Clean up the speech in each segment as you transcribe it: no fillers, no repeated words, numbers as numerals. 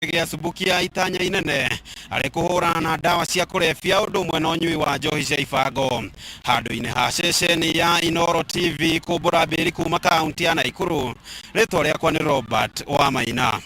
gĩa Subukia itanya inene arĩ kũhũrana na ndawa cia kũrebia ũndũ ũmwe na ũnyui wa njohi cia ibango handũ-inĩ ha ceceni ya Inooro TV kũmbũra mbĩri kuma kaunti ya Naikuru. Rĩtwa rĩakwa nĩ Robert Wamaina.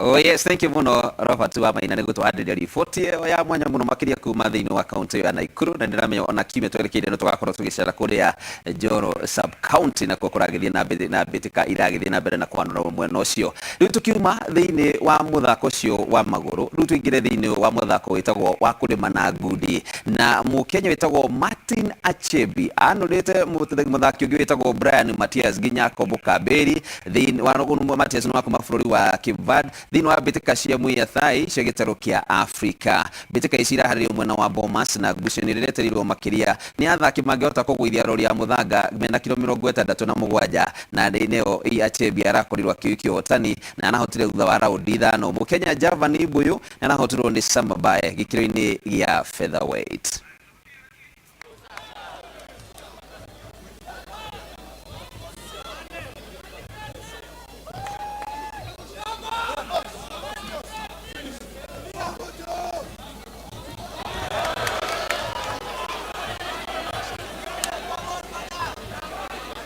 Oh yes, thank you muno Robert Wamaina nĩguo tũhandĩria riboti ya mwanya mũno makĩria kuma thĩinĩ wa kaunti ya Naikuru, na ndĩramenya ona kiumia twerekeire no tũgakorwo tũgĩcera kũrĩa Njoro sub county na kũragĩthiĩ na mbĩtĩka iragĩthiĩ na mbere na kũhanũra mwena ũcio. Rĩu tũkiuma thĩinĩ wa mũthako ũcio wa magũrũ, rĩu tũingĩre thĩinĩ wa mũthako wĩtagwo wa kũrĩma na ngundi, na Mũkenya wĩtagwo Martin Achebi anũrĩte mũthaki ũngĩ wĩtagwo Brian Matias nginya Kombo Kamberi thĩinĩ wa Matias no kuma bũrũri wa Cape Verde thĩinĩ wa mbĩtĩka cia mũiya thai cia gĩtarũ kĩa Afrika. Mbĩtĩka ici iraharĩrio mwena wa Bomas na ngucanio ĩrĩa ĩretereirwo makĩria nĩ athaki mangĩhota kũgũithia rori ya mũthanga mena kilo 67 na nĩyo Achebi arakorirwo akĩiyũkia ũhotani na anahotire thutha wa raundi ithano. Mũkenya Javan Ibuyu anahotirwo nĩ Samba Bae gĩkĩro-inĩ gĩa featherweight.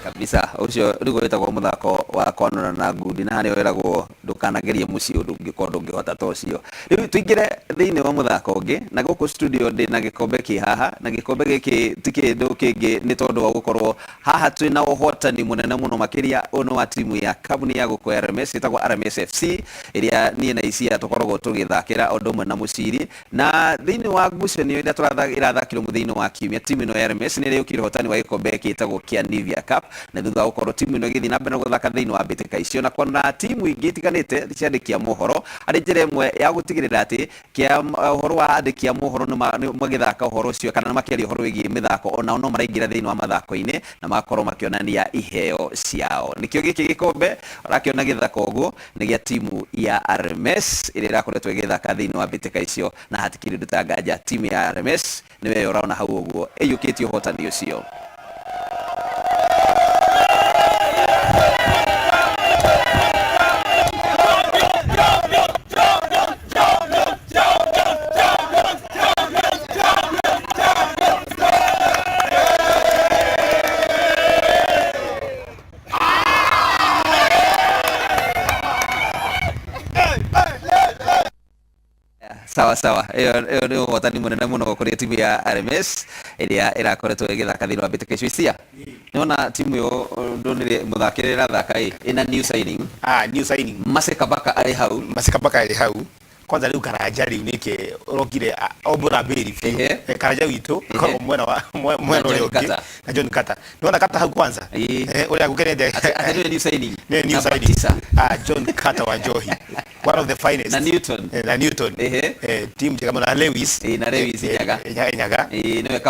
Kabisa ucio rĩu wĩtagwo mũthako wa kwanũra na ngundi na harĩa wĩragwo ndũkanagerie mũciĩ ũndũ ũngĩkorwo ndũngĩhota ta ũcio. Rĩu tũingĩre thĩinĩ wa mũthako ũngĩ na gũkũ studio ndĩ na gĩkombe kĩ haha, na gĩkombe gĩkĩ ti kĩndũ kĩngĩ nĩ tondũ wa gũkorwo haha twĩna ũhotani mũnene mũno makĩria ũno wa timu ya kambuni ya gũkũ RMS ĩtagwo RMS FC ĩrĩa niĩ na Isia tũkoragwo tũgĩthakĩra ũndũ ũmwe na Mũciri, na thĩinĩ wa ngucanio ĩrĩa irathakĩrwo thĩinĩ wa kiumia timu ĩno ya RMS nĩ ĩrĩũkire ũhotani wa gĩkombe gĩtagwo kĩa Nivea Cup, na thutha wa gũkorwo timu ĩno ĩgĩthiĩ na mbere na gũthaka thĩinĩ wa mbĩtĩka icio na kuona timu ingĩ itiganĩte ciandĩki a mohoro arĩ njĩra ĩmwe ya gũtigĩrĩra atĩ kĩa ũhoro wa andĩki a mohoro nĩ magĩthaka ũhoro ũcio kana makĩaria ũhoro wĩgiĩ mĩthako onao no maraingĩra thĩinĩ wa mathako-inĩ na magakorwo makĩonania iheo ciao. Nĩkĩo gĩkĩ gĩkombe ũrakĩona gĩthaka ũguo nĩ gĩa timu ya RMS ĩrĩa ĩrakoretwo ĩgĩthaka thĩinĩ wa mbĩtĩka icio na hatikĩrĩ ũndũ ta nganja timu ya RMS nĩwe ũraona hau ũguo ĩiyũkĩtie ũhotani ũcio. Sawa iyo nĩ ũhotani mũnene mũno kũrĩ timu ya RMS ĩrĩa ĩrakoretwo ĩgĩthaka thĩinĩ wa mbĩtĩka icio. Isia nĩona timu ĩyo ndonire mũthakĩrĩ ĩrathaka ĩna new signing. New signing Masekabaka arĩ hau kwanza rĩu Karanja rĩu nĩke ũrokire Ombũra Mbĩri Karanja witũ mwena ũrĩa ũngĩ na John Kata nĩwona Kata hau kwanza ũrĩa gũkenete nĩ new signing John Kata wa Njohi one of the finest na Newton team njega mũno na Lewis Nyaga nĩwe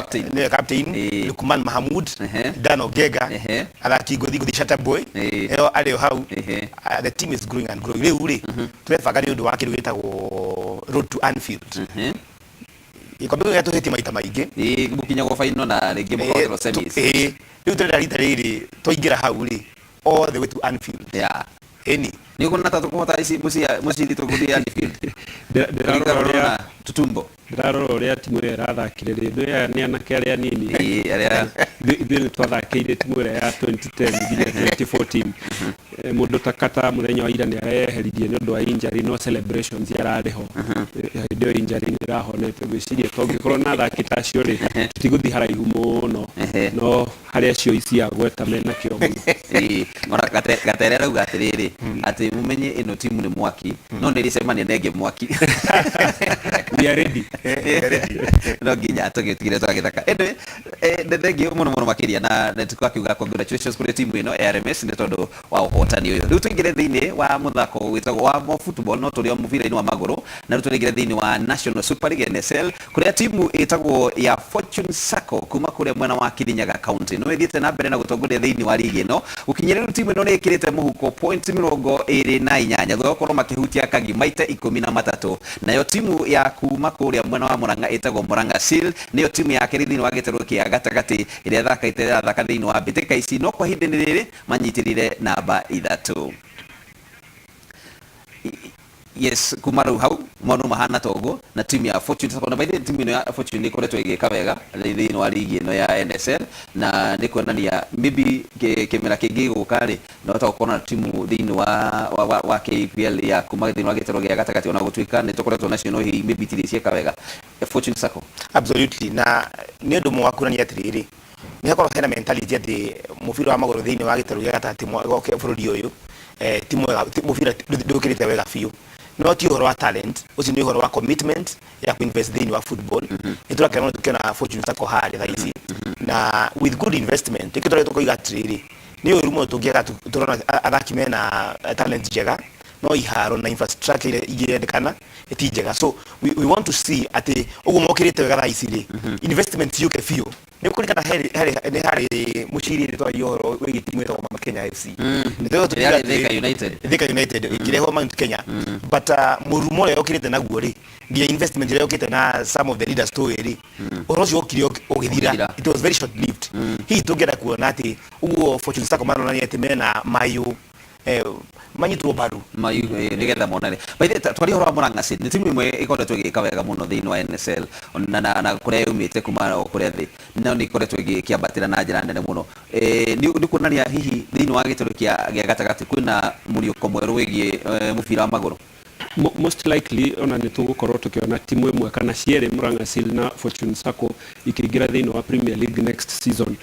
captain Lukman Mahamud Dan Ogega athaki ngũthi Shataboy arĩ hau. The team is growing and growing. Rĩu tũrebanga nĩ ũndũ wa kĩndũ gĩtagwo Road to Anfield. Ikombe gĩa tũhĩtie maita maingĩ gũkinyagwo final na rĩngĩ mũkorwo semis. Rĩu tũrenda rita rĩrĩ twaingĩra hau all the way to Anfield. Nĩ kuona ta tũkũhota ici Mũciri tũgũthiĩ Anfield. Ndĩrarora Tutumbo ũrĩa timu ĩrĩa ĩrathakire rĩndũ nĩ anake arĩa nini ithuĩ nĩ twathakĩire timu ĩrĩa ya 2010 nginya 2014. Mũndũ ta Kata mũthenya wa ira nĩ areheririe nĩ ũndũ wa injury, no celebrations yararĩ ho hĩndĩ ĩyo injury nĩ ĩrahonete. Gwĩciria tũngĩkorwo na athaki ta acio tũtigũthiĩ haraihu mũno, no harĩa cio Isia gweta mena kĩo mũno. Gatere arauga atĩrĩrĩ atĩ mũmenye ĩno timu nĩ mwaki no nĩ ĩrĩcemania na ĩngĩ mwaki. We are ready. No nginya tũgĩtigire twagĩthaka ndethengio mũno makĩria na tũkakiuga congratulations kũrĩ timu ĩno RMS nĩ tondũ wa ũhotani ũyũ. Rĩu tũingĩre thĩinĩ wa mũthako wĩtagwo wa football no tũrĩ mũbira-inĩ wa magũrũ, na rĩu tũingĩre thĩinĩ wa National Super League NSL kũrĩa timu ĩtagwo ya Fortune Sacco kuma kũrĩa mwena wa Kirinyaga County no ĩthiĩte na mbere na gũtongoria thĩinĩ wa ligi ĩno. Gũkinyĩra rĩu timu ĩno nĩ ĩkĩrĩte mũhuko point 28 thutha gũkorwo makĩhutia Kagi maita 13, nayo timu ya kuma kũrĩa mwena wa Murang'a ĩtagwo Murang'a Seal nĩyo timu ya kerĩ thĩinĩ wa gĩtarũ kĩa gatagatĩ ĩrĩa ĩrathaka thĩinĩ wa mbĩtĩka ici no kwa ihinda rĩrĩ manyitĩrĩire namba 3. yes kuma rau hau maundu mahana togo na timu ya Fortune Sacco na baide timu ya Fortune ni koretwo igika wega thini wa ligi no ya NSL na ni kuonania maybe kimera kingi gukari no ta timu thini wa KPL ya kuma thini wa gitero gia gatagati ona gutwika ni tukoretwo nacio no hi maybe tiricieka wega Fortune Sacco absolutely na ni undu mwakurania atiriri ni hakorwo hena mentality ati mubira wa maguru thini wa gitero gia gatagati goke bururi uyu timu mubira ndukirite wega fiu no ti uhoro wa talent uci ni uhoro wa commitment ya kuinvest thini wa football itura kana tukiona Fortune Sacco hali thaisi na with good investment ikitora tukoiga atiriri ni urumo tungiaga turona athaki mena talent jega no iharo na infrastructure igirendekana etijega so we want to see ati ugo mokirite wega thaisi investment yuke fiu ni kurikana hari muchiri to yoro wegi timu ya Mount Kenya FC ni to Thika United ikireho Mount Kenya but murumo leo kirite na guori ngia investment leo kirite na some of the leaders to eri orocio kirio ogithira it was very short lived hii tugera kuona ati ugo Fortune Sacco mano nani atimena mayu manyitwo baru mayu nigetha monane baithe twari horo Murang'a Seed ni timu imwe ikoretwo igika wega muno thiini wa NSL na kuria yumite kuma kuria thi no ni ikoretwo ikiambatira na njira nene muno ni kuonania hihi thiini wa gitoro gia gatagati kwina muriuko mweru wigie mubira wa maguru most likely ona ni tugukorwo tukiona timu imwe kana ciere Murang'a Seed na Fortune Sacco ikiingira thiini wa Premier League next season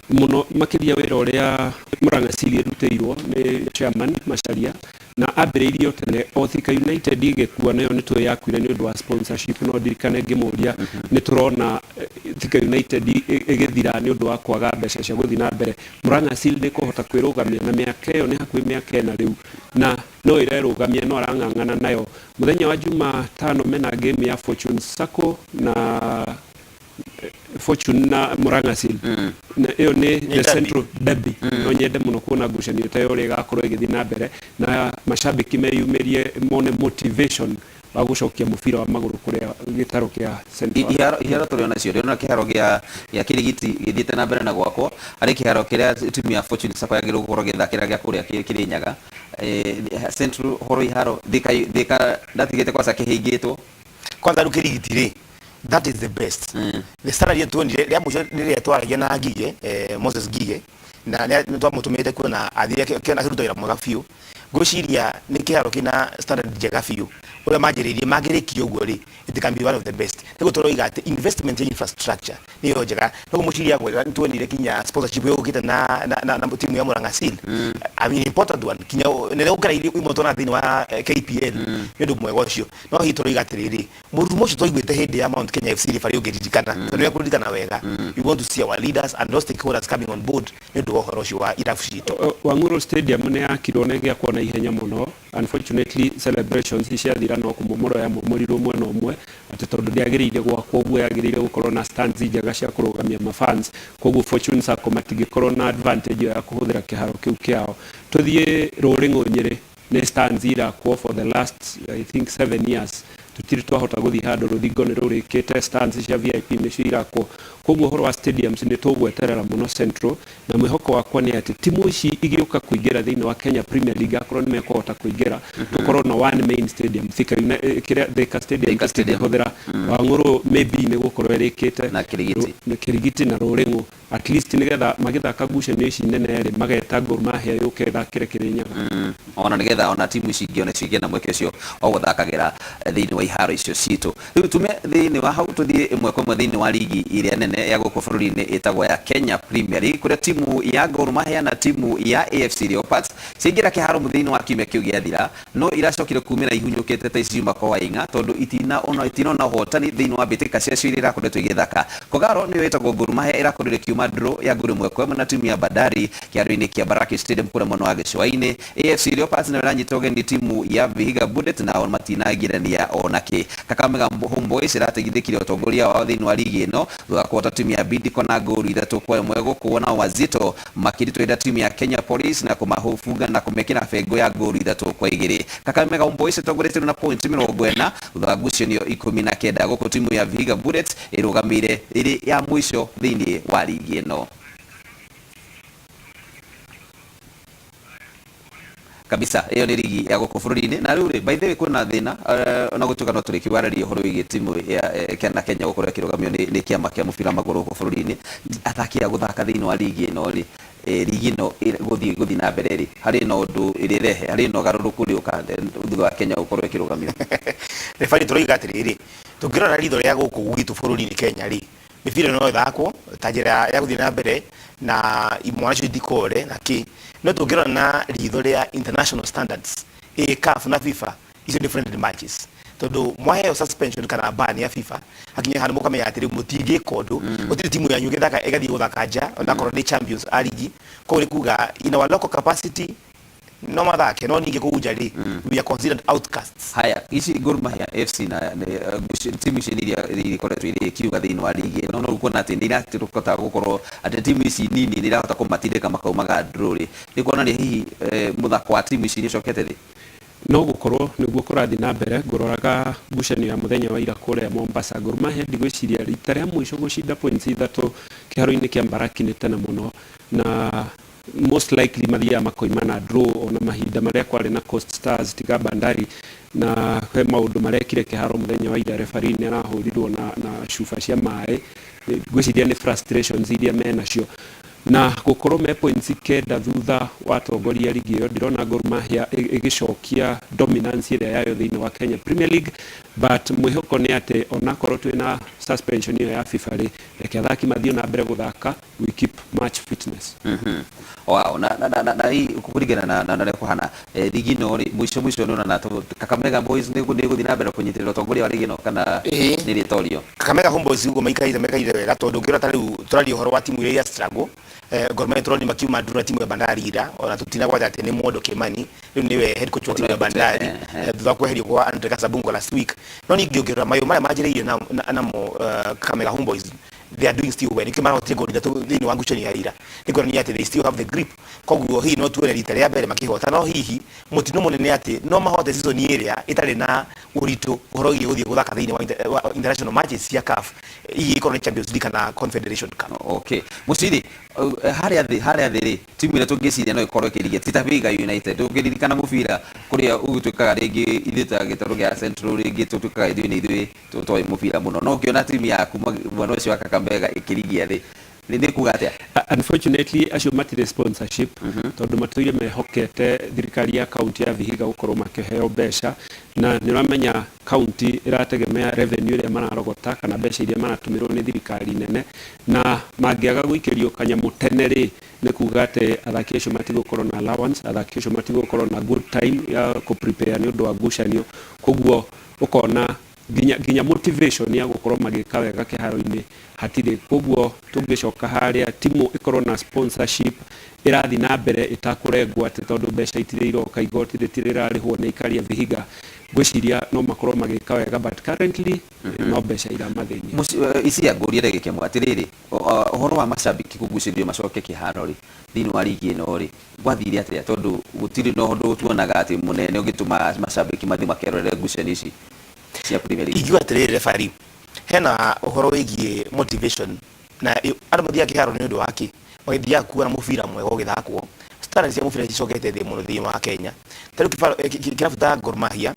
muno makiria wira uria Murang'a Seed iruteirio ni chairman Macharia na ambiriirio tene o Thika United igekuwa nayo ni tu yakwire ni undu wa sponsorship no dirikane ngimuria ni turona Thika United igithira ni undu wa kwaga mbeca cia guthi na mbere Murang'a Seed ni kuhota kwirugamia na miaka iyo ni hakwi miaka na riu na no irerugamia no arang'ang'ana nayo muthenya wa Jumatano mena game ya Fortune Sacco na Fortune na Murang'a Seed na iyo ni the central derby no nyende muno kuona ngucanio ta yo igakorwo igithi na mbere na mashabiki meyumirie mone motivation wa gucokia mubira wa maguru kuria gitaro kia central iharo turiona cio riona kiharo gia kirigiti githiite na mbere na gwakwo ari kiharo kiria timu ya Fortune Sacco yagiru gukorwo githakira gia kuria Kirinyaga central horo iharo thika ndatigite kwa sakihingitwo kwanza rukirigitire that is the best the salary to ni ya mujo ni twaragia na Gige Moses Gige na ni twamutumite kuna athire kena kirutoira mwega fiu gociria ni kiharo kina standard jega fiu ule majiririe magirikio guo ri it can be one of the best nego toro igate investment in infrastructure ni yo jega nego muciria gwega tuonire kinya sponsorship yo kita na timu ya Murang'a Seed I mean important one kinya ne ukara iri imoto na thini wa KPL ndu mwego cio no hitoro igate riri murumo cio toigwete hindi ya Mount Kenya FC rifari ugiririkana tondu ya kuririkana wega we want to see our leaders and those stakeholders coming on board ndu wohoro cio wa irafu cito Wanguru Stadium ne akirwo ne gya kuona ihenya muno unfortunately celebrations iciathira no kumomoro ya mumuriru mwena umwe ati tondu ndiagirire gwakwo uguo yagirire gukorwo na stands njega cia kurugamia mafans koguo Fortune Sacco matigikorwo na advantage ya kuhuthira kiharo kiu kiao tuthie Ruring'u Nyeri ne stands irakwo for the last I think 7 years tutiri twahota guthi handu ruthingo ni rurikite stands cia VIP ni cirakwo koguo horo wa stadiums ni tugweterera muno central na mwihoko wakwa ni ati timu ici igiuka kuingira thiini wa Kenya Premier League akorwo ni mekuhota kuingira tukorwo na one main stadium Thika Stadium huthira Wanguru maybe ni gukorwo irikite na Kirigiti na Ruring'u at least nigetha magithaka ngucanio ici nene ri mageta Gor Mahia yuke thakire Kirinyaga ona nigetha ona timu ici ngione cigie na mweke ucio o guthakagira thiini wa iharo icio citu riu tume thiini wa hau tuthie imwe kwa thiini wa ligi iria nene ya guku bururi-ini itagwo ya Kenya Premier League kuria timu ya Gor Mahia na timu ya AFC Leopards cingira kiharo muthiini wa kiumia kiu giathira no iracokire kumira ihunyukite ta iciuma kwa Wainga tondu itina na hotani thiini wa bitika cia cio iria irakoretwo igithaka Kogalo niyo itagwo Gor Mahia irakorire kiuma draw ya nguru imwe kwa na timu ya Bandari kiaro-ini kia Baraki Stadium kuria mwena wa Gicua-ini AFC Leopards na iranyita ugeni timu ya Vihiga Bullet na matinagirania onaki Kakamega Homeboys irategithikire utongoria wa thiini wa ligi ino thutha timu ya Bidco na nguru 3-1 gukuona Wazito makiritwira timu ya Kenya Police na kumahufunga na kumekira fengo ya nguru 3-2 Kakamega Homeboys itongoretio na point 40 thutha ngucanio 19 guku timu ya Vihiga Bullets irugamire iri ya mwisho thiini wa ligi ino kabisa iyo ni ligi ya guku bururi-ini na riu by the way kuna thina ona gutuka no turikiwararia horo wigi timu ya Kenya gukorwo kirugamio ni kiama kia mubira maguru guku bururi-ini athaki a guthaka thiini wa ligi ino ri ligi no guthi na mbere ri hari no ndu irirehe hari no garuruku ri ukande thutha wa Kenya gukorwo kirugamio refari turoiga atiriri tungirora ritho ria guku gwitu bururi-ini Kenya ri mibira no thako tajira ya guthi na mbere na imwacho dikore na ki no tungirora na ritho ria international standards CAF na FIFA is different matches todo mwahe suspension kana ban ya FIFA hakinya hanu mukamenya atiri mutige kodo otiri timu yanyu gethaka egathi guthaka nja na korone champions aligi ko ri kuga in our local capacity no mathake no ninge kuja ri we are considered outcasts. Haya ici Gor Mahia FC na timu ici ni koretwo iri kiuga thiini wa ligi no no kuona ati ndira turukota gukorwo ati timu ici nini ndirahota kumatindika makaumaga ndruri ni kuonania hihi muthako wa timu ici ni cokete thi no gukorwo niguo kurathi na mbere nguroraga ngucanio ya muthenya wa ira kuria Mombasa. Gor Mahia ndigwiciria rita ria mwisho gucinda points ithatu kiharo-ini kia Mbaraki ni tene muno na most likely mathia makoimana draw ona mahinda maria kwari na Coast Stars tiga Bandari na he maundu marekire kiharo muthenya wa ira referee ni arahurirwo na shufa cia mai gwiciria ni frustrations iria menacio na gukorwo me points kenda thutha watongoria ligi yo ndirona Gor Mahia igicokia dominance ira yayo thiini wa Kenya Premier League but mwihoko ni ati ona korwo twina suspension iyo ya FIFA ri reke athaki mathio na mbere guthaka we keep match fitness. Wow na hii kukurigana na leko hana ligi no ri mwisho no na Kakamega Boys ni guthi na mbere kunyitirira utongoria wa ligi no kana ni ritorio Kakamega Homeboys ugo mekaire wega tondu ngira tari turari horo wa timu ya struggle Gor Mahia turoni makiuma ndura timu ya Bandari ira ona tutina kwa ati ni Modo Kimani riu niwe head coach wa timu ya Bandari thutha kweherio kwa Andre Kasabungo last week no ni ngiongerera mayo mara majireire na Kakamega Homeboys they are doing still well ikimara otego nda thini wangu cheni ya ira niko ni ati they still have the grip koguo hii no tuere rita ria mbere makihota no hihi mutino munene ati no mahote season area itari na urito horo igi guthie guthaka thini wa international matches ya CAF hii iko na Champions League na Confederation Cup. Okay musiri haria thiri timu ira tungiciria no ikorwo kirige Titaviga United ukiririkana mubira kuria ugituikaga ringi ithita gitaru gia Central ringi tutuikaga ithui tutoi mubira muno no kiona timu ya kuma mwana ucio Kakamega ikirigia thi ni kuga atia unfortunately acio matire sponsorship tondu matuire mehokete thirikari ya county ya Vihiga gukorwo makiheo mbeca na niramenya county irategemea revenue ria mararogota kana mbeca iria maratumirwo ni thirikari nene na mangiaga guikirio kanyamu tene ri ni kuga ati athaki acio matigukorwo na allowance athaki acio matigukorwo na good time ya ku prepare ni undu wa ngucanio koguo ukona ginya motivation ya gukorwo magika wega kiharo-ini hatire koguo tungicoka haria timu ikorwo na sponsorship irathi na mbere itakurengwo ati tondu mbeca itire iroka igoti ritirarihwo ni ikaria Vihiga gwiciria no makorwo magika wega but currently no mbeca ira mathini isi ya ngũria rege kĩmwe atiriri ũhoro wa macambiki kũgucĩrio macoke kĩharo-rĩ thĩinĩ wa ligi ĩno rĩ gwathire atĩa tondu gũtirĩ na ũndũ tuonaga atĩ mũnene ũngĩtũma macambiki mathi makerorere ngucanio ici cia Premier League. Igiwa atiriri referee hena ũhoro wĩgiĩ motivation na andũ mathiaga kĩharo nĩ ũndũ waki magĩthiaga kuona mũbira mwega ũgĩthakwo standards cia mũbira cicokete thĩ mũno thĩinĩ wa Kenya tarĩu kĩrabu ta Gor Mahia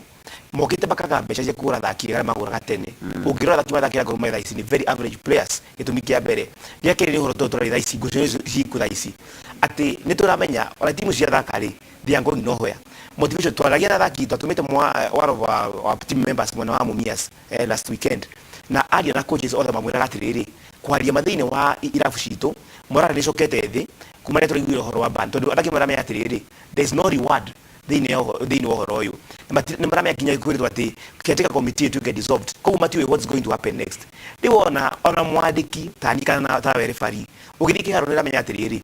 mokite bakaga mbeca cia kugura thaki arĩa maguraga tene ũngĩrora thaki mathakĩra Gor Mahia ici ni very average players gĩtũmi kĩa mbere gĩa kerĩ nĩ ũhoro tũrĩ thaa ici ngucanio ciku thaa ici atĩ nĩ tũramenya ona timu cia thaka rĩ they are going nowhere motivation twaragia na thaki twatumĩte one of our team members mwana wa Mumias last weekend na aria na coaches othe mamwĩraga atĩrĩrĩ kwaria mathĩinĩ wa irabu citũ morale nĩcokete thĩ kuma rĩrĩa tũraiguire ũhoro wa ban tondũ athaki maramenya atĩrĩrĩ there is no reward thĩinĩ wa ũhoro ũyũ nĩ maramenya kinya kwĩrĩtwo atĩ caretaker committee to get dissolved koguo matiũĩ what's going to happen next rĩu ona mwandĩki tani kana ta referee ũgĩthiĩ kĩharo nĩramenya atĩrĩrĩ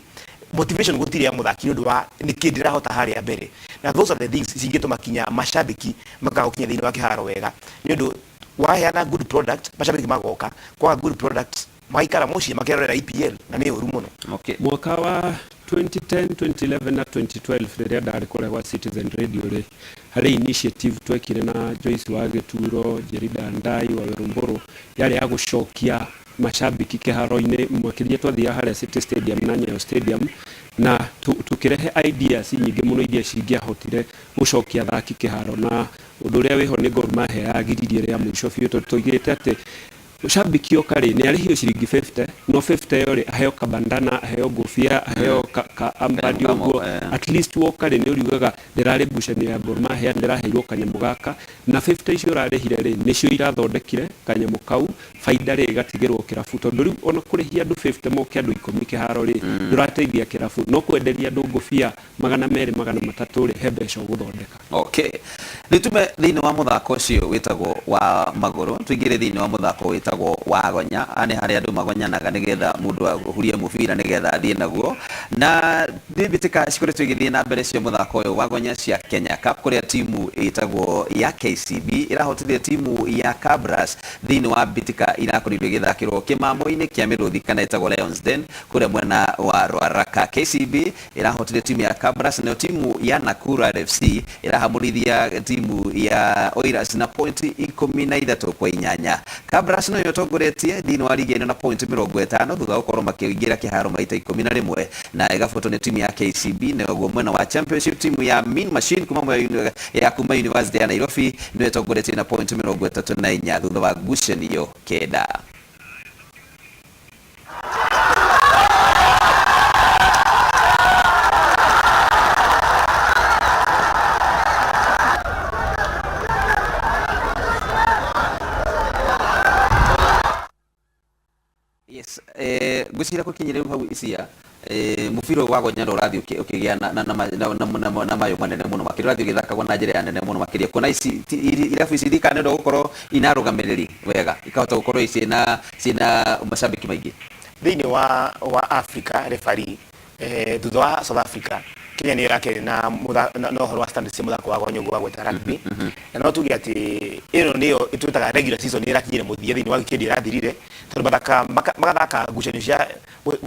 motivation gũtirĩ ya mũthaki nĩ ũndũ wa nĩ kĩndĩ rahota harĩa mbere na those are the things cingĩtũma kinya mashabiki makagokinya thĩinĩ wa kĩharo wega nĩ ũndũ waheana good product mashabiki magoka kwa good product maikara muciĩ makerorera EPL na nĩ ũru mũno. Okay. Mwaka wa 2010, 2011 na 2012 rĩrĩa ndarĩ kũrĩa gwa Citizen Radio rĩ harĩ initiative twekire na Joyce wa Gĩturo, Jerida Ndai wa Werumburu yarĩ ya gũcokia mashabiki kĩharo-inĩ makĩria twathiaga harĩa City Stadium na Nyayo Stadium na tukirehe ideas nyingi muno iria cingĩahotire gucokia athaki kĩharo, na ũndũ ũrĩa wĩho nĩ Gor Mahia yagiririe rĩa mũico biũ tũigĩte atĩ shabiki okari ni arihio shilingi 50 no 50 yore aheo kabandana aheo ngofia aheo ambadi ugo at least okari ni urigaga ndirare gucani ya Gor Mahia ndiraheirwo kanyamũ gaka na 50 icio rarehire ri nicio irathondekire kanyamũ kau faida ri igatigirwo kirabu tondu riu ona kurihia andu 50 moke andu 10 kiharo ri ndurateithia kirabu no kwenderia andu ngofia 200 300 ri hebesho guthondeka. Okay, ritume thiini wa muthako ucio witagwo wa maguru tuigire thiini wa muthako witagwo wa gonya ane hari andu magonyanaga nigetha mundu ahurie mubira nigetha athie naguo na bibitika cikore tuigithie na mbere cio muthako uyu wa gonya cia Kenya Cup kuria timu itagwo ya KCB irahotithia timu ya Kabras thiini wa bitika irakorirwo igithakirwo kimamo-ini kia miruthi kana itagwo Lions Den kuria mwena wa Rwaraka. KCB irahotithia timu ya Kabras na timu ya Nakuru FC irahamurithia timu ya Oilers na point 13-8. Kabras no yotongoretie thiini wa ligi ino na point 50 thutha gukorwo makiingira kiharo maita 11 na igafuatwo ni timu ya KCB na mwena wa championship timu ya Mean Machine kuma University ya Nairobi no yotongoretie na point 34 thutha wa ngucanio kenda. Yes, gucira ko kinyire hau isia mufiro wa gonya urathi ukigia na mayo manene muno makiri urathi ugithakagwo na njira nene muno makiri kuna ici irafu ici thikane ndo gukorwo inarugamiriri wega ikahota gukorwo ici na mashabiki maingi thiini wa Africa referee thutha wa South Africa Kenya ni yake na horo wa standard cia muthako wa gonya gwa gweta rugby na no tugi ati ino niyo itutaga regular season ni irakinyire muthia thiini wa wikendi irathirire tondu magathaka ngucanio cia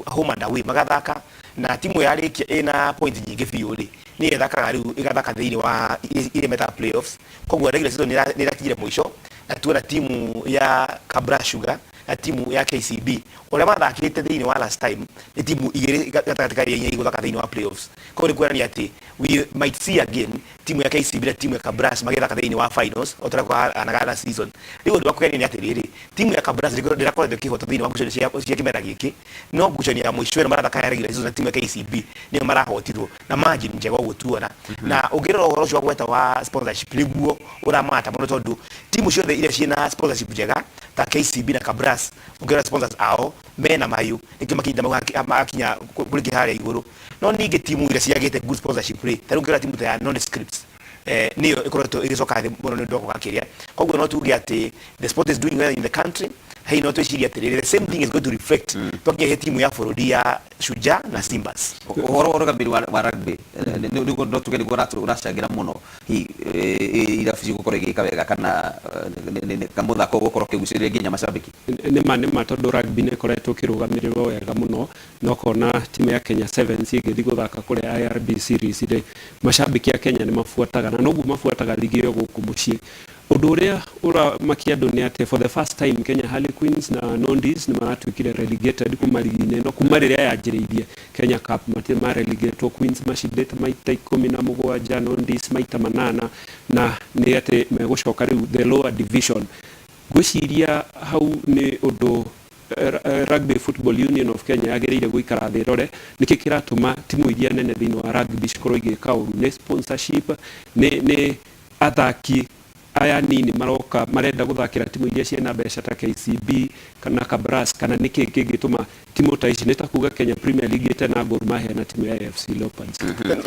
home and away magathaka na timu yarikia ina point nyingi biũ ri ni ithakaga riu igathaka thiini wa ile meta playoffs koguo regular season ni irakinyire mwisho na tuona timu ya Kabra Sugar na timu ya KCB uria mathakirite thiini wa last time ni timu igiri gatagatĩ ka iria igũthaka thiini wa playoffs koguo ni kuonania ati we might see again timu ya KCB na timu ya Kabras magithaka thiini wa finals otara kwa anagana season riu ndu bakugeni ni ati riri timu ya Kabras ndirakoretwo kihota thiini wa ngucanio cia kimera giki no ngucanio ya mwisho marathaka ya regular season na timu ya KCB ni marahotirwo na margin njega ũguo tuona na ungirora ũhoro ũcio wa gweta wa sponsorship niguo uramata muno tondu timu ciothe iria ciina sponsorship njega ta KCB na Kabras ungirora sponsors ao mena mayu nikio makinda makinya kuri kiharia iguru no ningi timu iria ciagite good sponsorship rate taru ungirora timu ta ya non scripts niyo ikoretwo igicoka thi muno ni ndoko gakiria koguo no tuge ati the sport is doing well in the country hey no twiciria ati the same thing is going to reflect tokia timu ya Forodi ya Shujaa na Simbas horo gambiri wa rugby niguo ndo tuge niguo uracangira muno hi irafici gukorwo igika wega kana kamuthako gukorwo kiguciriria nginya mashabiki nima tondu rugby ni koretwo kirugamirirwo wega muno no kona timu ya Kenya Sevens igithi guthaka kuri IRB series ri mashabiki ya Kenya ni mafuataga na noguo mafuataga ligi yo guku mucii undu uria uramakia andu ni ati for the first time Kenya Harlequins na Nondis ni maratwikire relegated kuma ligi-ini no kuma riria yanjiriirie Kenya Cup mati ma relegated Queens mashindite maita 17 Nondis maita 8 na ni ati megucoka riu the lower division gwiciria hau ni undu Rugby Football Union of Kenya yagereire guikara thi rore niki kiratuma timu iria nene thiini wa rugby cikorwo igika uru ni sponsorship ni athaki aya nini maroka marenda guthakira timu iria ciena mbeca ta KCB kana Kabras kana niki kingituma timu ta ici nita kuga Kenya Premier League ite na Gor Mahia na timu ya AFC Leopards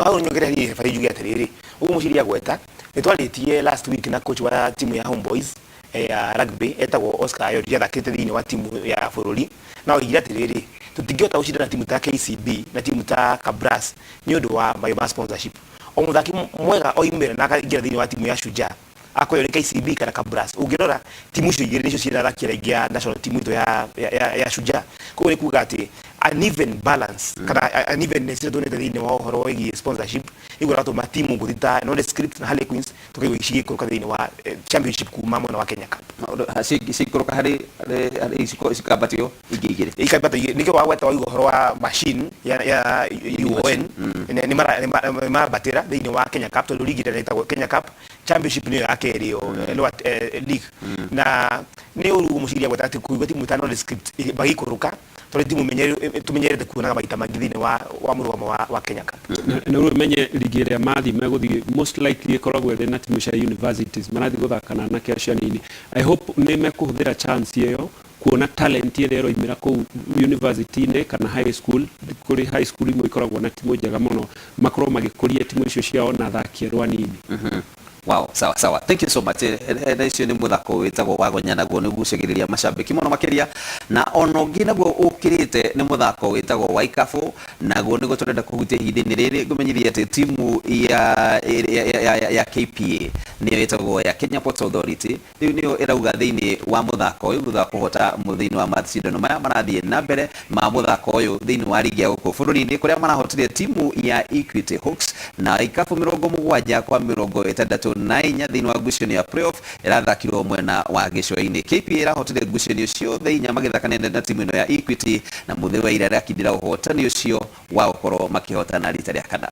hao nyongera hii fai jugia atiriri ugu muciria gweta nitwaritie last week na coach wa timu ya Homeboys ya rugby etagwo Oscar Ayo yathakite thiini wa timu ya Forodi na oigira atiriri tutingiota ucindana na timu ta KCB na timu ta Kabras ni undu wa my sponsorship o muthaki mwega oimire na akaingira thiini wa timu ya Shujaa akoyo ni KCB kana Kabras ungirora timu icio igiri nicio cirathakia ingia national timu ito ya Shujaa koguo ni kuga ati uneven balance kana unevenness ndo ne thini wa horo wa sponsorship igura to matimu gutita no the script na Harlequins tukaishi ko thini wa championship kuma mwana wa Kenya Cup sikoro kahari sikabatio igigire ikabata nike wa weta wa horo wa machine ya UN ni mara batera thini wa Kenya Cup to league ita Kenya Cup championship ni akerio league na ne uru mushiria gwatati kuigoti mutano the script bagikuruka tumenyerete kuona maita magithini wa murumo wa Kenya Cup na umenye ligi ya mathi meguthi most likely ikoragwo iri na timu cia universities marathi guthakana na kia nini. I hope ni mekuhuthira chance iyo kuona talent ile ro imira ku university ne kana high school kuri high school imwe ikoragwo na timu njega muno makoro magikuria timu icio ciao na thaki rwanini. Wow, sawa. Thank you so much. Naicio ni muthako witagwo wa gonyana go ni gucagiriria macambiki muno makiria na onongi naguo ukirite ni muthako witagwo wa ikabu naguo ni guturenda kuhutia hindini riri ngumenyithia ati timu ya KPA ni witagwo ya Kenya Ports Authority riu ni irauga thiini wa muthako uyu thutha kuhota muthini wa macindano maya marathie na mbere ma muthako uyu thiini wa ligi ya guku bururi-ini kuria marahotire timu ya Equity Hawks na ikabu 70-60 na inya thiini wa ngucanio ya playoff irathakirwo mwena wa gicua-ini. KPA irahotire ngucanio ciothe inya magithakanene na timu ino ya Equity na muthii wa ira irakindira uhotani ucio wa gukorwo makihotana rita ria kana.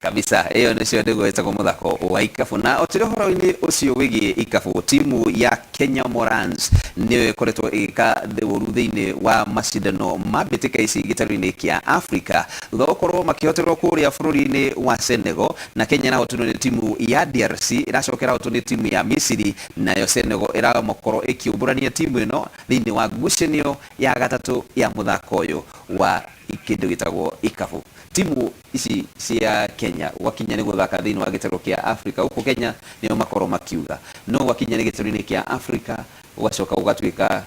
Kabisa iyo nicio ndigweta ku muthako wa ikabu na otire horo-ini ucio wigie ikabu timu ya Kenya Morans niyo ikoretwo ika thuru thiini wa macindano ma mbitika ici gitaro-ini kia Africa thutha gukorwo makihoterwo kuria bururi-ini wa Senegal na Kenya na hotirwo ni timu ya DRC iracokera hotirwo ni timu ya Misiri nayo Senegal iramokorwo ikiumburania timu ino thiini wa ngucanio ya gatatu ya muthako uyu wa ikindu gitagwo ikabu. Timu ici cia Kenya wakinya ni guthaka thiini wa gitaro kia Africa uko Kenya niyo makoro makiuga no wakinya ni gitaro-ini kia Africa ugacoka ugatwika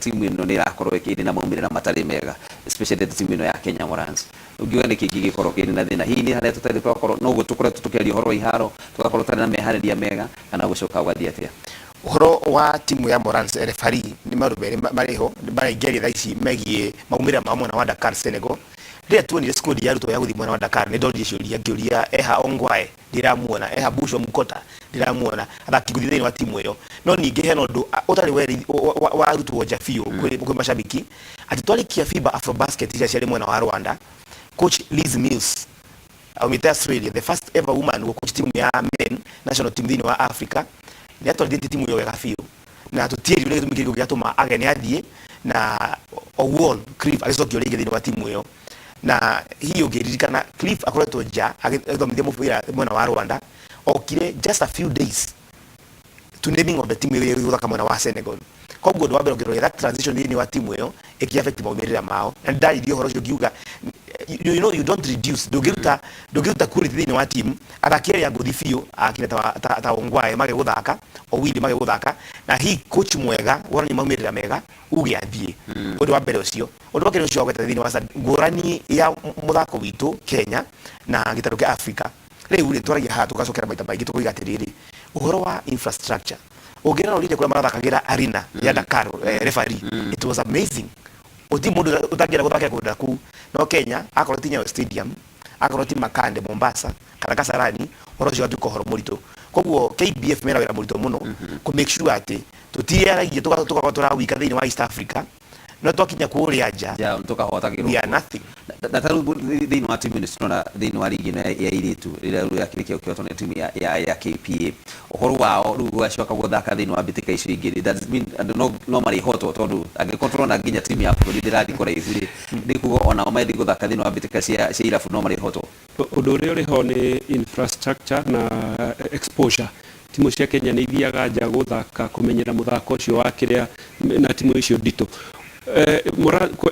timu ino ni irakorwo ikiri na maumirira matari mega especially timu ino ya Kenya Morans ugiuga ni kiki gikorwo kiri na thina hihi haria tutari twakorwo no gutukura tutukiaria horo iharo tugakorwo tari na mehariria mega kana gucoka ugathie atia uhoro wa timu ya Morans referee ni marubere mariho baraingeria thaici megie maumira ma mwana wa Dakar Senegal ria tuonire squad ya ruto ya guthi mwana wa Dakar ni ndori ciuria ngiuria Eha Ongwae ndiramuona Eha Busho Mukota ndiramuona athaki guthi thiini wa timu iyo no ningi he nondu utari weri wa ruto wa Jafio kwi mashabiki ati twalikia FIBA Afrobasket cia ciari mwana wa Rwanda coach Liz Mills with Australia the first ever woman who coach timu ya men national team thiini wa Africa ni atwarithĩtie timu yo wega biũ na tũtieri ũrĩa gĩtũmi kĩrĩa gĩatũma ageni athiĩ na Owuor Cliff agĩcokio rĩngĩ thĩinĩ wa timu ĩyo na hiyo ũngĩririkana Cliff akoretwo nja agĩthomithia mũbira mwena wa Rwanda okire just a few days to naming of the team ĩrĩa ĩgũthaka mwena wa Senegal koguo ndũ wa mbere ũngĩrora that transition thĩinĩ wa timu ĩyo ĩkĩaffect maumĩrĩra mao na ndarĩirie ũhoro ũcio ngiuga you know you don't reduce ndũngĩruta quality thĩinĩ wa team athaki ya ngũthi biũ akina ta Ongwae mage gũthaka Owili mage gũthaka na hi coach mwega wonania maumĩrĩra mega uge athiĩ ũndũ wa mbere ũcio ũndũ wa kerĩ ũcio ũgweta thĩinĩ wa ngũrani ya mũthako witũ Kenya na gĩtarũ kĩa Africa rĩu rĩ twaragia haha tũgacokera maita maingĩ tũkoiga atĩrĩrĩ ũhoro wa infrastructure ũngĩrora ũrĩa kũrĩa marathakagĩra arena ya Dakar referee it was amazing oti mundu utagira guthaka kunda ku no Kenya akorwo ti Nyayo Stadium akorwo ti Makande Mombasa kana Kasarani orojo atuko horo murito koguo KBF mera wera murito muno ku make sure ati tutiera igi tukatura wika thiini wa East Africa no twakinya kuria nja tukahota kiru we are nothing na taru thiini wa timu nisona thiini wa ligi ya iritu ira yakirikio kioto ni timu ya KPA uhoro wao ru gwacoka guthaka thiini wa bitika icio ingĩ that mean no mari hoto tondu angikontrol na nginya timu ya bũrũri ndĩrathi kũraihu rĩ kugo ona mathi guthaka thiini wa bitika cia irabu no mari hoto ũndũ ũrĩa ũrĩ ho nĩ infrastructure na exposure timu cia Kenya nĩ ithiaga nja gũthaka kũmenyera mũthako ũcio wa kĩrĩa na timu icio nditũ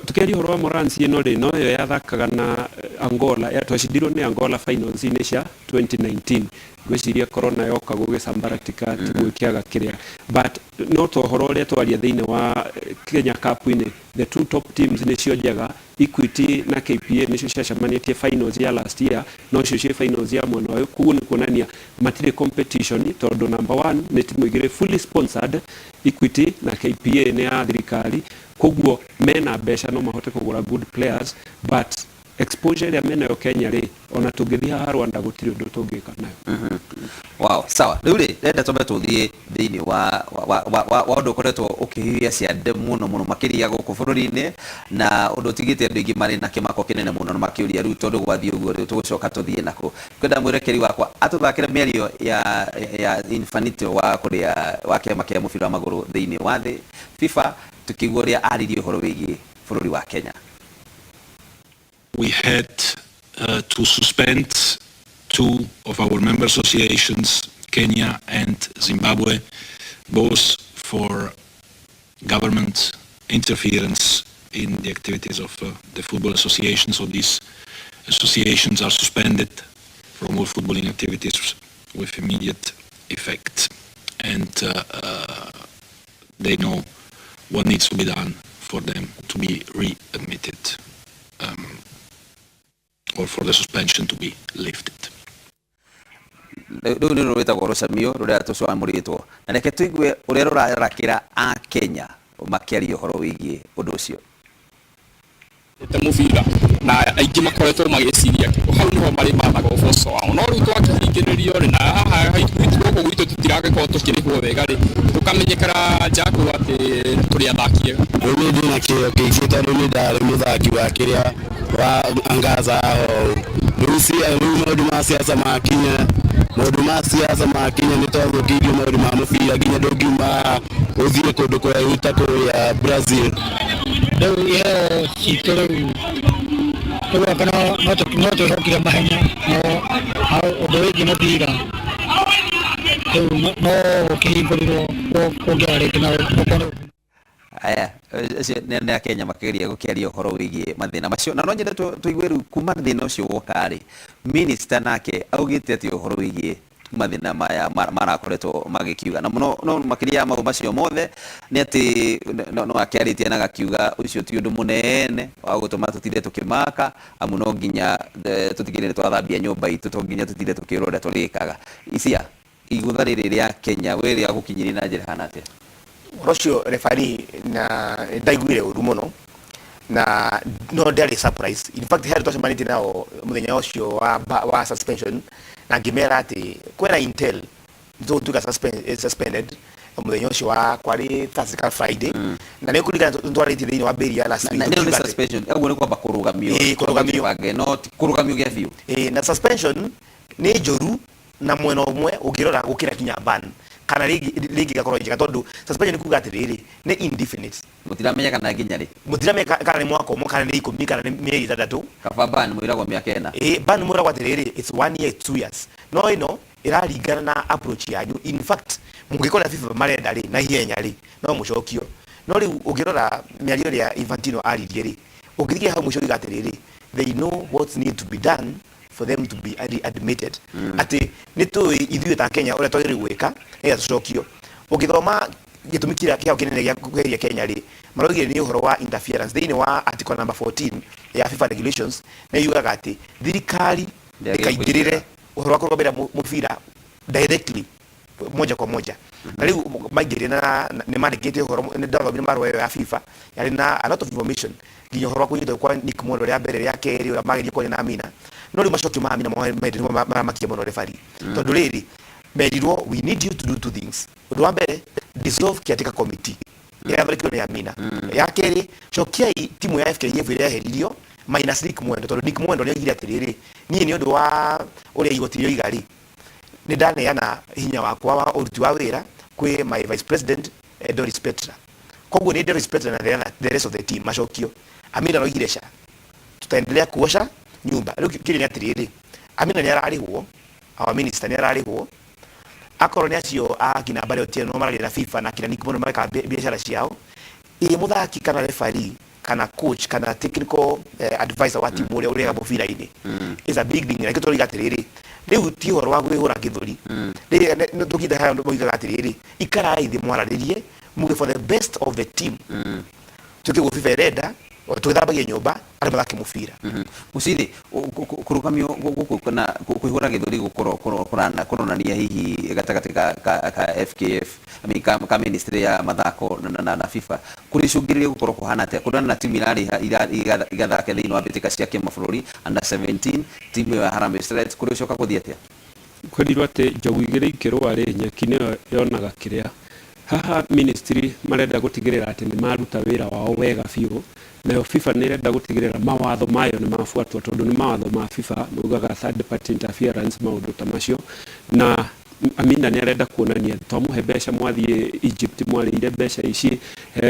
tukiaria horo wa Moranci ino ri no yo yathakaga na Angola twacindiro ni Angola finals ini cia 2019 gwiciria corona yoka gugicambaratika tigwikiaga kiria but no to horo ria twaria thiini wa Kenya Cup ini the two top teams ni cio njega Equity na KPA ni cio ciacamanĩtie finals ya last year no cio cia finals ya mwena uyu kuguo ni kuonania matire competition tondu number 1 ni timu igire fully sponsored Equity na KPA ni ya thirikari koguo mena mbeca no mahote kugura good players but exposure ya mena yo Kenya ri ona tungithia ha Rwanda gutiri undu tungika nayo. Wow, sawa. Riu ri ndenda tumbe tuthie thiini wa undu koretwo ukihihia ciande muno makiria guku bururi-ini na undu tigite andu ingi mari na kimako kinene muno makiuria riu tondu gwathie uguo tugucoka tuthie nako kwenda mwirekeri wakwa atuthakire mĩario ya Infantino wa kuria wa kiama kia mubira wa maguru thiini wa thi FIFA tukigua ria aririe uhoro wigie bururi wa Kenya. We had to suspend two of our member associations, Kenya and Zimbabwe, both for government interference in the activities of the football association. So these associations are suspended from all footballing activities with immediate effect. And they know what needs to be done for them to be readmitted. Or for the suspension to be lifted. Riu ni rwitagwo rucamio ruria tucwamuritwo na reke tuigue uria rurarakira a Kenya makiaria uhoro wigie undu ucio te mubira na aingi makoretwo magiciria hau niho mari managa uboco wao no riu twakihingiririo na haha haitwo gwitu tutirageko tukirihwo wega ri tukamenyekara jaku ati turi athakie riu ndina kio kiigite riu ndari muthaki wa kiria wa angaza ho riu maundu ma siasa makinya maundu ma siasa makinya ni twathukirio maundu ma mubira nginya ndungiuma uthie kundu kuraihu ta kuria Brazil riu iheo citu riu akana no tucokire mahenya no undu wingi mubira riu no ukihingũrirwo kũngĩarĩngĩ na gũkorwo aya nene Kenya makiria gukiaria uhoro wigie mathina macio na no nyende tuigue riu kuma thina ucio wokari minister nake augite ati uhoro wigie mathina maya marakoretwo magikiuga na no makiria maundu macio mothe ni ati no akiaritie na gakiuga ucio ti undu munene wa gutuma tutire tukimaka amu no nginya tutigire twathambia nyumba itu to nginya tutire tukirora turikaga isia igutha riri ria Kenya weri agukinyiri na njira hanate Rocio referee na ndaiguire uru muno na no there is surprise in fact here twacemanĩtie nao muthenya ucio wa suspension na ngimera ati kwera intel tuka suspended muthenya ucio wa kwari Thursday Friday na nĩ kũringana twarĩtie thĩinĩ wa beria last week na suspension ũguo nĩ kwamba kũrũgamio wage no kũrũgamio gĩa biũ na suspension nĩ njoru na mwena ũmwe ũngĩrora gũkĩra kinya ban kana ligi gakorwo njega tondu suspension kuga atiriri ni indefinite mutiramenya kana nginya ri mutiramenya kana ni mwaka umwe kana ni 10 kana ni mieri 3 kaba ban mwiragwo miaka 4 ban mwiragwo atiriri it's 1 year 2 years no ino iraringana na approach yanyu in fact mungikora FIFA marenda ri na hienya ri no mucokio no ri ungirora miario ria Infantino aririe ri ungirikia ha mucokio atiriri they know what need to be done for them to be admitted ati nitu ithuĩ ta Kenya ore twagĩrĩirwo gwĩka nĩ tucokio ũngĩthoma gĩtũmi kĩao kĩnene gĩa kũgeria Kenya rĩ marauga nĩ ũhoro wa interference thĩinĩ wa article number 14 ya FIFA regulations nĩ yugaga atĩ thirikari ĩkaingĩrĩre ũhoro wa kũrũgamĩrĩra mũbira directly moja kwa moja na rĩu maingĩrĩre na nĩ mandĩkĩte ũhoro nĩ ndathomire marũa ya FIFA yarĩ na a lot of information nginya ũhoro wa kũnyitwo kwa Nick Mondo rĩa mbere rĩa kerĩ ũrĩa magerie kwarĩ na Amina no rĩu macokio ma Amina maramakia mũno referee tondũ rĩrĩ merirwo we need you to do two things ũndũ wa mbere dissolve caretaker committee ĩrĩa ya Amina ya kerĩ cokiai timu ya FKF ĩrĩa yaheririo minus Nick Mwendo tondũ Nick Mwendo nĩ oigire atĩrĩrĩ niĩ nĩ ũndũ wa ũrĩa igotirio igari nĩ ndaneana hinya wakwa wa ũruti wa wĩra kwĩ my vice president Doris Petra koguo nĩ Doris Petra na the rest of the team macokio Amina oigire ca tutaendelea kuosha nyumba rĩu kĩrĩ nĩ atĩrĩrĩ Amina nĩ ararĩhwo our minister nĩ ararĩhwo akorwo nĩ acio akina Barry Otieno mararĩra FIFA na kina Nick Mwendo mareka biashara ciao muthaki kana referee kana coach kana technical advisor wa timu uria mubira-ini is a big thing. Like turiga atiriri riu ti horo wa gwihura githuri riu tukitha hayo ndo moigaga atiriri ikara ithi mwararirie muge for the best of the team tuke go FIFA reda tuthambagia nyumba ari muthaki mubira Musiri kurugamio kana kuihura githuri kuronania hihi gatagati ka FKF ka ministry ya mathako na FIFA kuricungiriria gukorwo kuhana atia kurana na timu irari igathake thiini wa mbitika cia kimabũrũri under 17 timu ya Harambee Starlets kuricoka kuthii atia kwerirwo ati njogu igire ikirwa ri nyeki niyo yonaga kiria haha ministry marenda gutigirira ati ni maruta wira wao wega biũ nayo FIFA nĩ irenda gutigirira mawatho mayo ni mafuatwo tondu ni mawatho ma FIFA mugaga third party interference maundu ta macio na Amina nĩ arenda kuonania twamuhe mbeca mwathie Egypt mwarĩire mbeca ici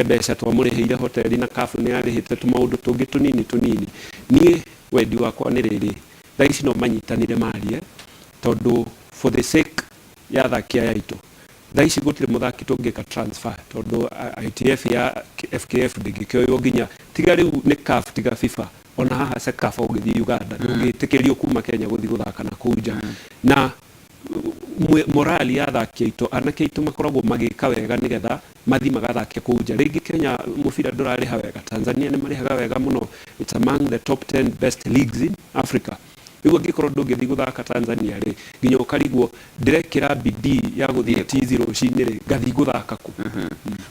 mbeca twamũrĩhĩire hoteli na kafu nĩ arĩhĩte tũmaũndũ tũngĩ tũnini niĩ wendi wakwa nĩ rĩrĩ thaa ici no manyitanire marie tondu for the sake ya thaki aya aitũ thaa ici gũtirĩ mũthaki tũngĩka transfer tondu ITF ya FKF ndĩngĩkĩoywo nginya tiga rĩu nĩ CAF tiga FIFA ona haha se CAF ũgĩthiĩ Uganda ndũngĩtĩkĩrio kuma Kenya gũthiĩ gũthaka na kũu nja na morali ya thaki aitũ anake aitũ makoragwo magĩka wega nĩgetha mathi magathake kũu nja rĩngĩ Kenya mũbira ndũrarĩha wega Tanzania nĩ marĩhaga wega mũno it's among the top 10 best leagues in Africa rĩu angĩkorwo ndũngĩthiĩ gũthaka Tanzania rĩ nginya ũkarigwo ndĩrekĩra bidii ya gũthiĩ tizi rũcinĩ rĩ ngathiĩ gũthaka kũ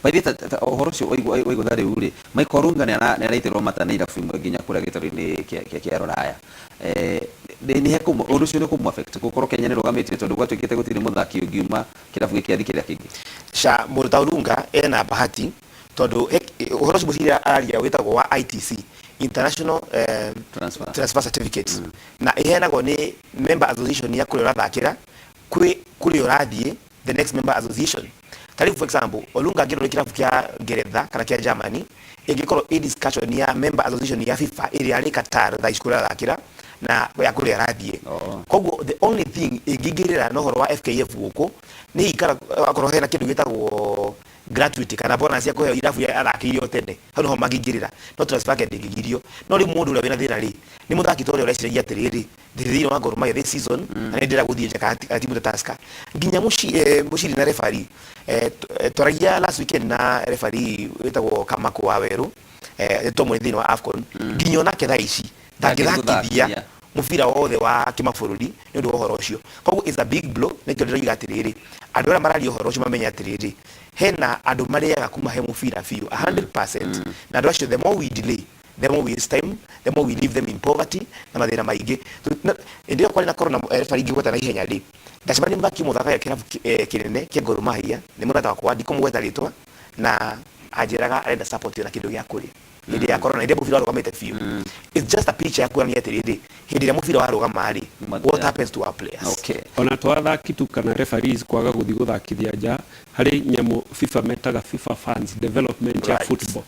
baithita ũhoro ũcio waigua rĩu rĩ Michael Olunga nĩ araitĩrwo mata nĩ irabu imwe nginya kũrĩa gĩtaro-inĩ kĩa Rũraya nĩ hekũmũ ũndũ ũcio nĩ kũmũ affect gũkorwo Kenya nĩ rũgamĩtie tondũ gwatuĩkĩte gũtirĩ mũthaki ũngiuma kĩrabu gĩkĩ athi kĩrĩa kĩngĩ mũndũ ta Olunga ena bahati tondu ũhoro ũcio mũcira aria wĩtagwo wa ITC International Transfer Certificates na iheanagwo ni member association ya kũrĩa ũrathakĩra kũrĩa ũrathiĩ the next member association tari for example Olunga ngĩrwo kĩrabu kĩa Ngeretha kana kĩa Germany ĩngĩkorwo i discussion ya member association ya FIFA ĩrĩa arĩ Qatar thaa ici kũrĩa ũrathakĩra na ya kũrĩa arathiĩ koguo the only thing ĩngĩingĩrĩra na ũhoro wa FKF gũkũ nĩ ikara akorwo hena kĩndũ gĩtagwo gratuity kana bonus ya kuheo irabu ya athakĩirio tene hau no magingĩrĩra no transfer ndĩngĩgirio no rĩ mũndũ ũrĩa wĩna thĩna rĩ nĩ mũthaki ta ũrĩa ũreciragia atĩrĩrĩ thĩinĩ wa Gor Mahia this season na nĩ ndĩra gũthiĩ nja ka timu ta Tusker nginya mũciri na referee twaragia last weekend na referee wĩtagwo Kamako wa Werũ tomwe thĩinĩ wa AFCON nginya onake thaa ici ndangĩthakithia mũbira wothe wa kĩmabũrũri nĩ ũndũ wa ũhoro ũcio koguo is a big blow nĩkĩo ndĩroiga atĩrĩrĩ andũ arĩa mararia ũhoro ũcio mamenye atĩrĩrĩ hena andũ marĩaga kuma he mũbira biũ 100% na andũ acio the more we delay the more we waste time the more we leave them in poverty na mathĩna maingĩ ndio kwarĩ na corona referee ngĩgweta na ihenya rĩ ndacemania mũthaki mũthaka kĩrabu kĩnene kĩa Gor Mahia nĩ mũthaka wakwa ndikũmũgweta rĩtwa na anjĩraga arenda support na kĩndũ gĩa kũrĩa hĩndĩ ya corona hĩndĩ mũbira warũgamĩte biũ it's just a picture ya kuonania atĩrĩrĩ hĩndĩ ĩrĩa mũbira warũgama rĩ what happens to our players ona twathaki tu kana referees kwaga gũthiĩ gũthakithia nja harĩ nyamũ FIFA metaga FIFA funds development ya football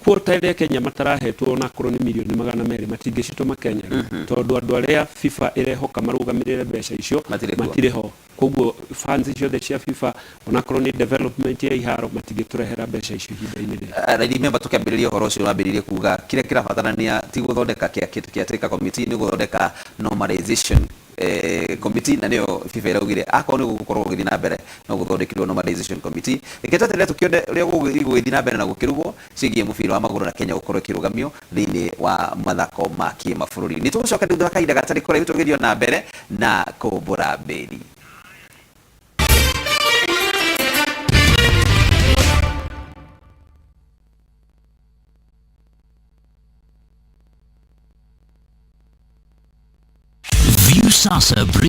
quota ĩrĩa Kenya matarahetwo na korwo nĩ mirioni 200 matingĩcitũma Kenya tondũ andũ arĩa FIFA ĩrehoka marũgamĩrĩre mbeca icio matirĩ ho koguo funds icio cia FIFA ona korwo nĩ development ya iharo matingĩtũrehera mbeca icio ihinda-inĩ rĩrĩ na remember tukĩambĩrĩria ũhoro ũcio wambĩrĩirie kuga kĩrĩa kĩrabatarania ti gũthondeka caretaker committee nĩ gũthondeka normalization committee na nĩyo FIFA ĩraugire akorwo nĩ gũkorwo gũgĩthiĩ na mbere no gũthondekirwo normalization committee ĩkĩteterera tũkĩone ũrĩa gũgĩthiĩ na mbere na gũkĩrugwo ciĩgiĩ mũbira wa magũrũ na Kenya gũkorwo ĩkĩrũgamio thĩinĩ wa mathako ma kĩmabũrũri nĩ tũgũcoka thutha wa kahinda gatarĩ kũraihu tũgĩthiĩ na mbere na kũmbũra mberi Viusasa